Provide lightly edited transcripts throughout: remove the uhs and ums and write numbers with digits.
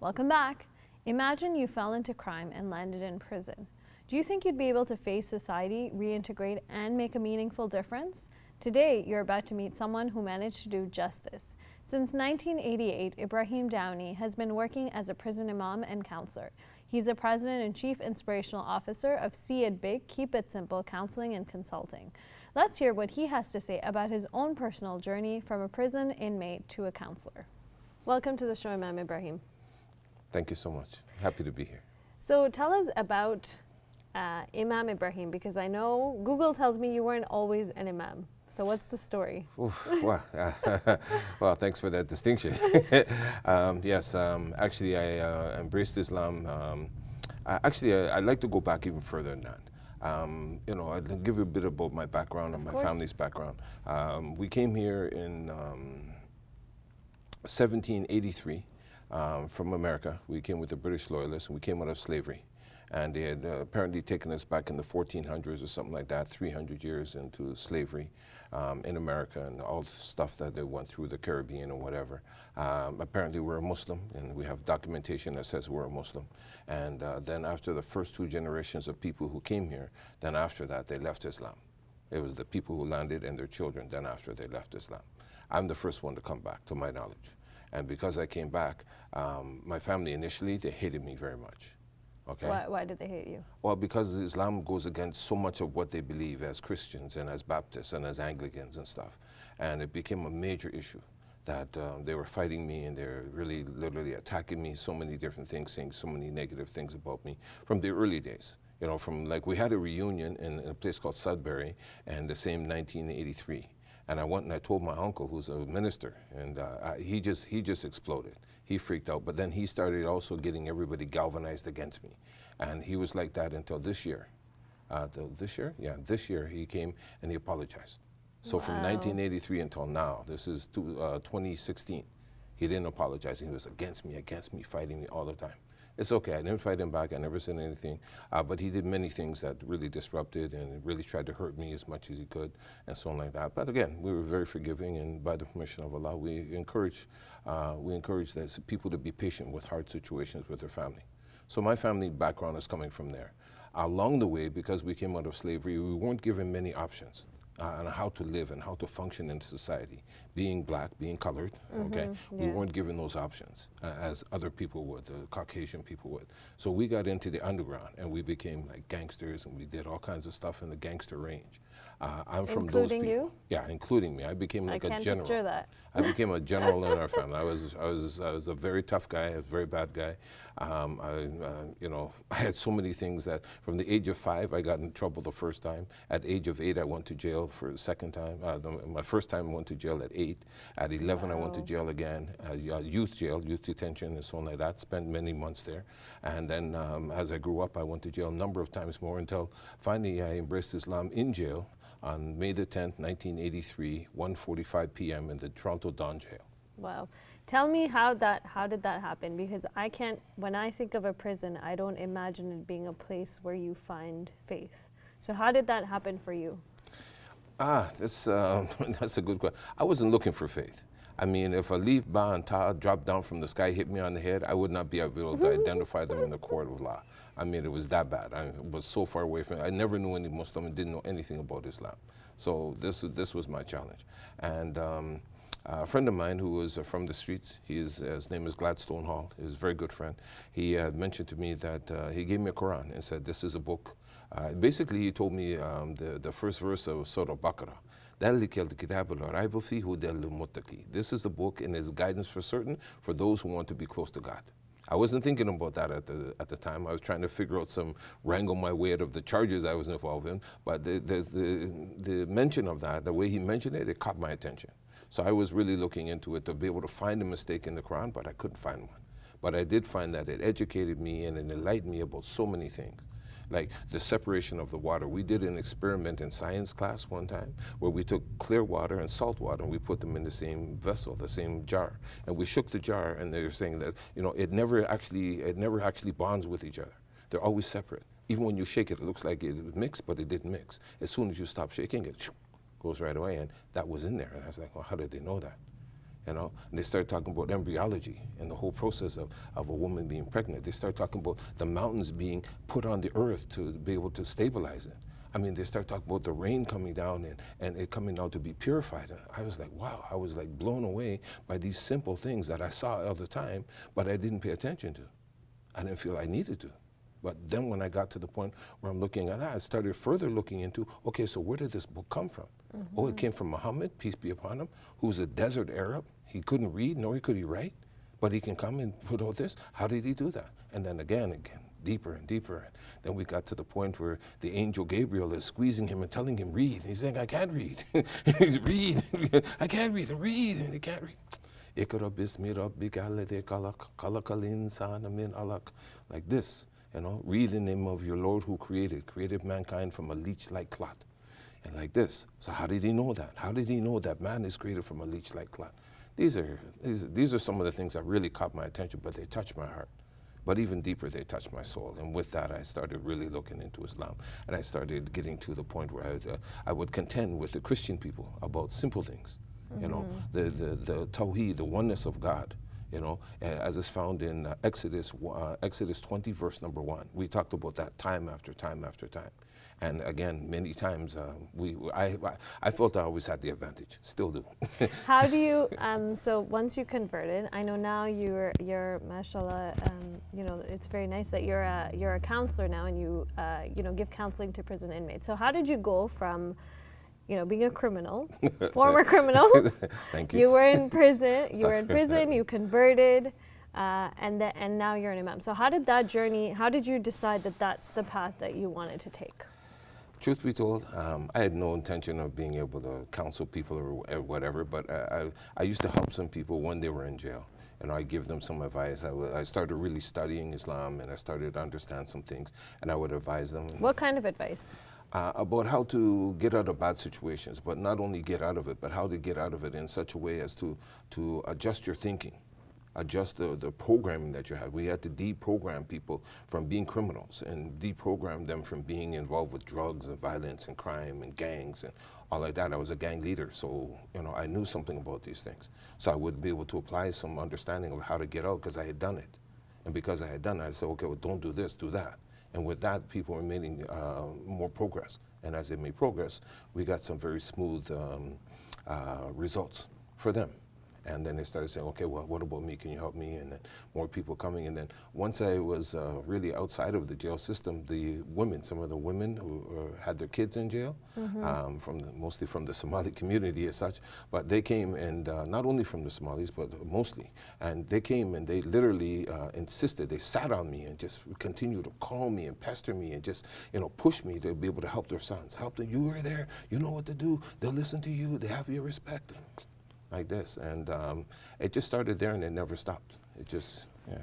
Welcome back. Imagine you fell into crime and landed in prison. Do you think you'd be able to face society, reintegrate, and make a meaningful difference? Today, you're about to meet someone who managed to do just this. Since 1988, Ibrahim Downey has been working as a prison imam and counselor. He's the president and chief inspirational officer of See It Big, Keep It Simple Counseling and Consulting. Let's hear what he has to say about his own personal journey from a prison inmate to a counselor. Welcome to the show, Imam Ibrahim. Thank you so much. Happy to be here. So tell us about Imam Ibrahim, because I know Google tells me you weren't always an imam. So what's the story? Oof, well, thanks for that distinction. Yes, actually I embraced Islam. I'd like to go back even further than that. I'll give you a bit about my background and my family's background. We came here in 1783 from America. We came with the British loyalists, and we came out of slavery. And they had apparently taken us back in the 1400s or something like that, 300 years into slavery in America, and all the stuff that they went through, the Caribbean or whatever. Apparently we're a Muslim, and we have documentation that says we're a Muslim. And then after the first two generations of people who came here, then after that they left Islam. It was the people who landed and their children, then after they left Islam. I'm the first one to come back, to my knowledge. And because I came back, my family initially, they hated me very much. Okay. Why did they hate you? Well, because Islam goes against so much of what they believe as Christians and as Baptists and as Anglicans and stuff. And it became a major issue that they were fighting me, and they're really literally attacking me, so many different things, saying so many negative things about me from the early days. You know, from like we had a reunion in a place called Sudbury, and the same 1983. And I went and I told my uncle, who's a minister, and he just exploded. He freaked out, but then he started also getting everybody galvanized against me. And he was like that until this year. This year? Yeah, this year he came and he apologized. So from 1983 until now, this is 2016, he didn't apologize. He was against me, fighting me all the time. It's okay, I didn't fight him back, I never said anything, but he did many things that really disrupted and really tried to hurt me as much as he could, and so on like that. But again, we were very forgiving, and by the permission of Allah, we encourage that people to be patient with hard situations with their family. So my family background is coming from there. Along the way, because we came out of slavery, we weren't given many options on how to live and how to function in society. Being black, being colored, okay? We weren't given those options as other people would, the Caucasian people would. So we got into the underground, and we became like gangsters, and we did all kinds of stuff in the gangster range. I'm from those people. Including you? Yeah, including me. I became like a general. I can't picture that. I became a general in our family. I was a very tough guy, a very bad guy. I had so many things that from the age of 5, I got in trouble the first time. At the age of 8, I went to jail for the second time. My first time I went to jail at 8. At 11, I went to jail again, youth jail, youth detention, and so on like that. Spent many months there. And then as I grew up, I went to jail a number of times more until finally I embraced Islam in jail on May the 10th, 1983, 1:45 p.m. in the Toronto Don Jail. Wow. Tell me how did that happen? Because when I think of a prison, I don't imagine it being a place where you find faith. So how did that happen for you? That's a good question. I wasn't looking for faith. I mean, if a leaf, ba, and ta dropped down from the sky, hit me on the head, I would not be able to identify them in the court of law. I mean, it was that bad. I was so far away from it. I never knew any Muslim and didn't know anything about Islam. So this was my challenge. And a friend of mine who was from the streets, his name is Gladstone Hall, he's a very good friend. He had mentioned to me that he gave me a Quran and said, this is a book. Basically, he told me the first verse of Surah Baqarah. This is the book and is guidance for certain for those who want to be close to God. I wasn't thinking about that at the time. I was trying to wrangle my way out of the charges I was involved in. But the mention of that, the way he mentioned it, it caught my attention. So I was really looking into it to be able to find a mistake in the Quran, but I couldn't find one. But I did find that it educated me and it enlightened me about so many things. Like the separation of the water. We did an experiment in science class one time where we took clear water and salt water and we put them in the same vessel, the same jar. And we shook the jar, and they were saying that, it never actually bonds with each other. They're always separate. Even when you shake it, it looks like it mixed, but it didn't mix. As soon as you stop shaking it, goes right away, and that was in there. And I was like, well, how did they know that? you know. And they started talking about embryology and the whole process of a woman being pregnant. They started talking about the mountains being put on the earth to be able to stabilize it. I mean, they start talking about the rain coming down and it coming down to be purified. And I was like, wow, I was like blown away by these simple things that I saw all the time, but I didn't pay attention to. I didn't feel I needed to. But then when I got to the point where I'm looking at that, I started further looking into, okay, so where did this book come from? Oh, it came from Muhammad, peace be upon him, who's a desert Arab. He couldn't read, nor could he write, but he can come and put all this. How did he do that? And then again, deeper and deeper. And then we got to the point where the angel Gabriel is squeezing him and telling him, read. He's saying, I can't read. He's read. I can't read and read, and he can't read. Ikra bismi rabbika alladhi khalaqal insana min alaq. Like this, you know, read the name of your Lord who created mankind from a leech-like clot. And like this. So how did he know that? How did he know that man is created from a leech-like clot? These are some of the things that really caught my attention, but they touched my heart. But even deeper, they touched my soul. And with that, I started really looking into Islam. And I started getting to the point where I would contend with the Christian people about simple things. You know, the Tawheed, the oneness of God, you know, as is found in Exodus 20, verse number 1. We talked about that time after time after time. And again, many times, I felt I always had the advantage, still do. How do you, so once you converted, I know now you're mashallah, you know, it's very nice that you're a counselor now and you know, give counseling to prison inmates. So how did you go from, you know, being a criminal, former criminal? Thank you. You were in prison, you converted, and now you're an imam. So how did that journey, how did you decide that that's the path that you wanted to take? Truth be told, I had no intention of being able to counsel people or whatever, but I used to help some people when they were in jail. And I give them some advice. I started really studying Islam, and I started to understand some things, and I would advise them. What kind of advice? About how to get out of bad situations, but not only get out of it, but how to get out of it in such a way as to adjust your thinking, adjust the programming that you had. We had to deprogram people from being criminals and deprogram them from being involved with drugs and violence and crime and gangs and all like that. I was a gang leader, so you know I knew something about these things. So I would be able to apply some understanding of how to get out because I had done it. And because I had done it, I said, okay, well, don't do this, do that. And with that, people were making more progress. And as they made progress, we got some very smooth results for them. And then they started saying, okay, well, what about me? Can you help me? And then more people coming. And then once I was really outside of the jail system, the women, some of the women who had their kids in jail, mostly from the Somali community as such, but they came and not only from the Somalis, but mostly. And they came and they literally insisted, they sat on me and just continued to call me and pester me and just, you know, push me to be able to help their sons. Help them, you were there, you know what to do, they'll listen to you, they have your respect. Like this, and it just started there and it never stopped. It just, yeah.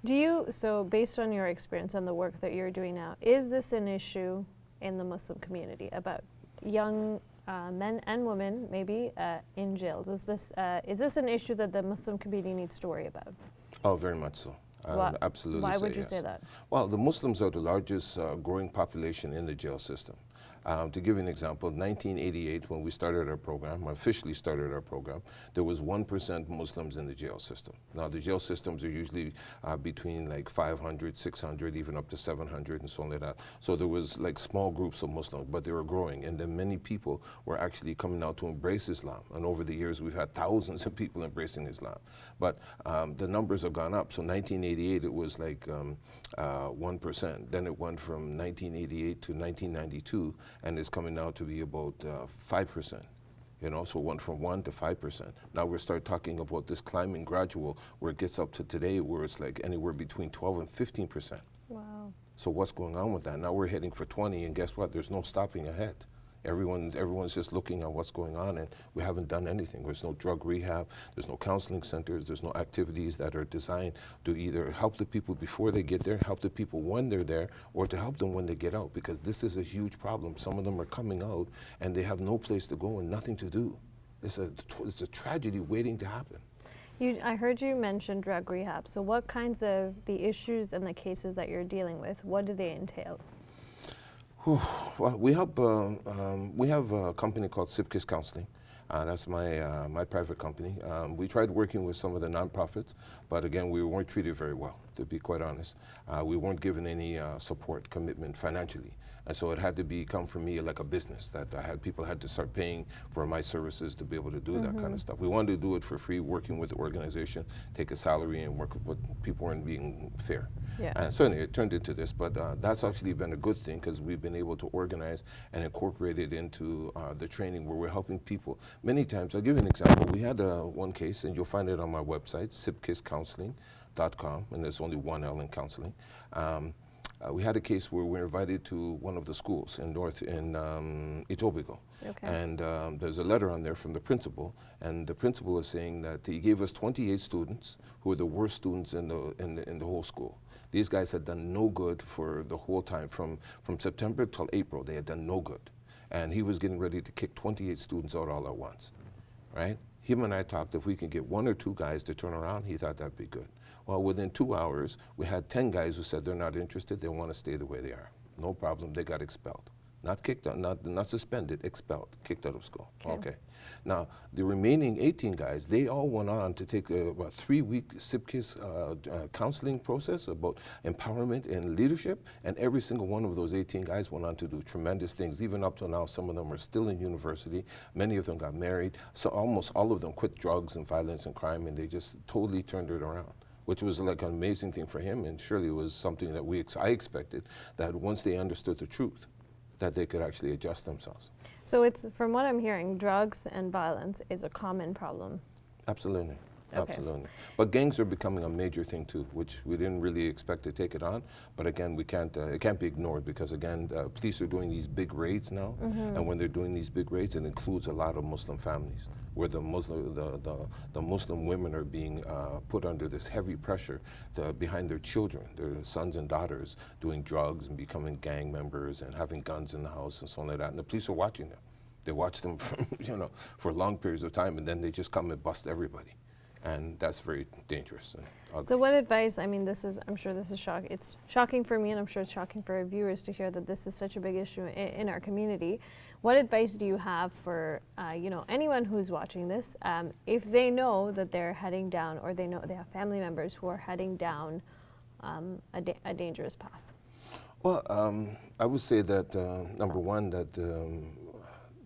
Do you, so based on your experience and the work that you're doing now, is this an issue in the Muslim community about young men and women maybe in jails? Is this an issue that the Muslim community needs to worry about? Oh, very much so. Absolutely. Why would you say that? Well, the Muslims are the largest growing population in the jail system. To give you an example, 1988, when we started our program, officially started our program, there was 1% Muslims in the jail system. Now, the jail systems are usually between like 500, 600, even up to 700 and so on like that. So there was like small groups of Muslims, but they were growing. And then many people were actually coming out to embrace Islam. And over the years, we've had thousands of people embracing Islam. But the numbers have gone up. So 1988, it was like 1%. Then it went from 1988 to 1992. And it's coming now to be about 5%. You know, so went from 1 to 5%. Now we start talking about this climbing gradual where it gets up to today where it's like anywhere between 12 and 15%. Wow. So what's going on with that? Now we're heading for 20 and guess what? There's no stopping ahead. Everyone's just looking at what's going on and we haven't done anything. There's no drug rehab, there's no counseling centers, there's no activities that are designed to either help the people before they get there, help the people when they're there, or to help them when they get out, because this is a huge problem. Some of them are coming out and they have no place to go and nothing to do. It's a tragedy waiting to happen. I heard you mention drug rehab. So what kinds of the issues and the cases that you're dealing with, what do they entail? Well, we have a company called Counselling. That's my private company. We tried working with some of the nonprofits, but again, we weren't treated very well, to be quite honest. We weren't given any support, commitment financially. And so it had to come for me like a business, that people had to start paying for my services to be able to do that kind of stuff. We wanted to do it for free, working with the organization, take a salary and work with, but people weren't being fair. Yeah. And so anyway, it turned into this, but that's actually been a good thing because we've been able to organize and incorporate it into the training where we're helping people. Many times, I'll give you an example. We had one case, and you'll find it on my website, sipkiscounseling.com, and there's only one L in counseling. We had a case where we were invited to one of the schools in Etobicoke. Okay. And there's a letter on there from the principal, and the principal is saying that he gave us 28 students who were the worst students in the whole school. These guys had done no good for the whole time. From September till April, they had done no good. And he was getting ready to kick 28 students out all at once, right? Him and I talked, if we could get 1 or 2 guys to turn around, he thought that'd be good. Well, within 2 hours, we had 10 guys who said they're not interested, they want to stay the way they are. No problem, they got expelled. Not kicked out, not suspended, expelled, kicked out of school. Okay. Now, the remaining 18 guys, they all went on to take a 3-week SIPKIS counseling process about empowerment and leadership, and every single one of those 18 guys went on to do tremendous things. Even up to now, some of them are still in university. Many of them got married. So almost all of them quit drugs and violence and crime, and they just totally turned it around, which was like an amazing thing for him, and surely it was something that I expected, that once they understood the truth, that they could actually adjust themselves. So it's, from what I'm hearing, drugs and violence is a common problem. Absolutely. Okay. Absolutely. But gangs are becoming a major thing too, which we didn't really expect to take it on. But again, it can't be ignored, because again, police are doing these big raids now, and when they're doing these big raids, it includes a lot of Muslim families, where the Muslim women are being put under this heavy pressure behind their children, their sons and daughters, doing drugs and becoming gang members and having guns in the house and so on like that. And the police are watching them. They watch them, for long periods of time, and then they just come and bust everybody. And that's very dangerous and ugly. So what advice, I mean, I'm sure this is it's shocking for me, and I'm sure it's shocking for our viewers to hear that this is such a big issue in our community. What advice do you have for, anyone who's watching this, if they know that they're heading down, or they know they have family members who are heading down a dangerous path? Well, I would say that, number one, that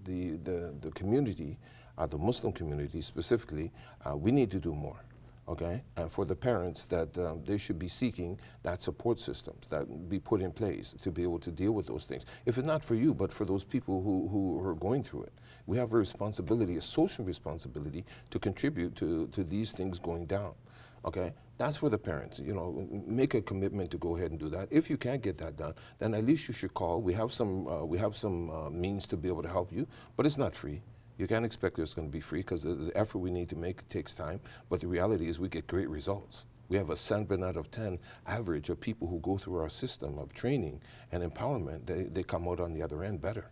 the community, the Muslim community specifically, we need to do more, okay? And for the parents, that they should be seeking that support systems that be put in place to be able to deal with those things. If it's not for you, but for those people who are going through it. We have a responsibility, a social responsibility, to contribute to these things going down, okay? That's for the parents, make a commitment to go ahead and do that. If you can't get that done, then at least you should call. We have some means to be able to help you, but it's not free. You can't expect it's going to be free, because the effort we need to make takes time, but the reality is we get great results. We have a 7 out of 10 average of people who go through our system of training and empowerment, they come out on the other end better.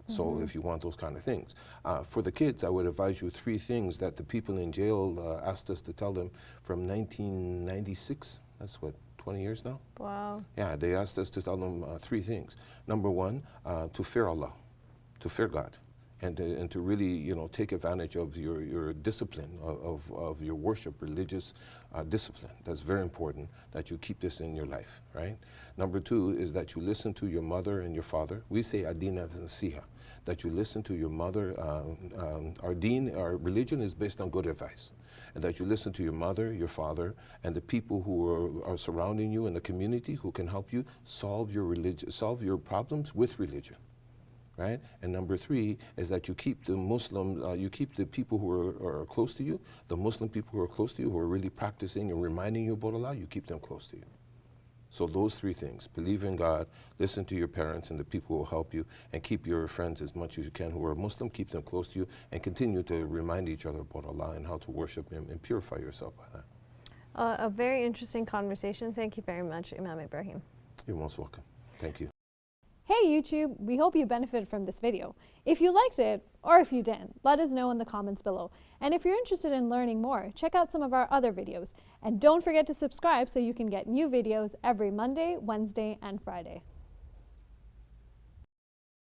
So if you want those kind of things. For the kids, I would advise you 3 things that the people in jail asked us to tell them from 1996. That's what, 20 years now? Wow. Yeah, they asked us to tell them 3 things. Number 1, to fear Allah, to fear God. And to really, take advantage of your discipline, of your worship, religious discipline. That's very important, that you keep this in your life, right? Number 2 is that you listen to your mother and your father. We say adina nasiha, that you listen to your mother. Our religion is based on good advice. And that you listen to your mother, your father, and the people who are surrounding you in the community who can help you solve your problems with religion. Right? And number 3 is that you keep the you keep the people who are close to you, the Muslim people who are close to you, who are really practicing and reminding you about Allah, you keep them close to you. So those 3 things: believe in God, listen to your parents and the people who will help you, and keep your friends as much as you can who are Muslim, keep them close to you, and continue to remind each other about Allah and how to worship Him and purify yourself by that. A very interesting conversation. Thank you very much, Imam Ibrahim. You're most welcome. Thank you. Hey YouTube, we hope you benefited from this video. If you liked it, or if you didn't, let us know in the comments below. And if you're interested in learning more, check out some of our other videos. And don't forget to subscribe so you can get new videos every Monday, Wednesday, and Friday.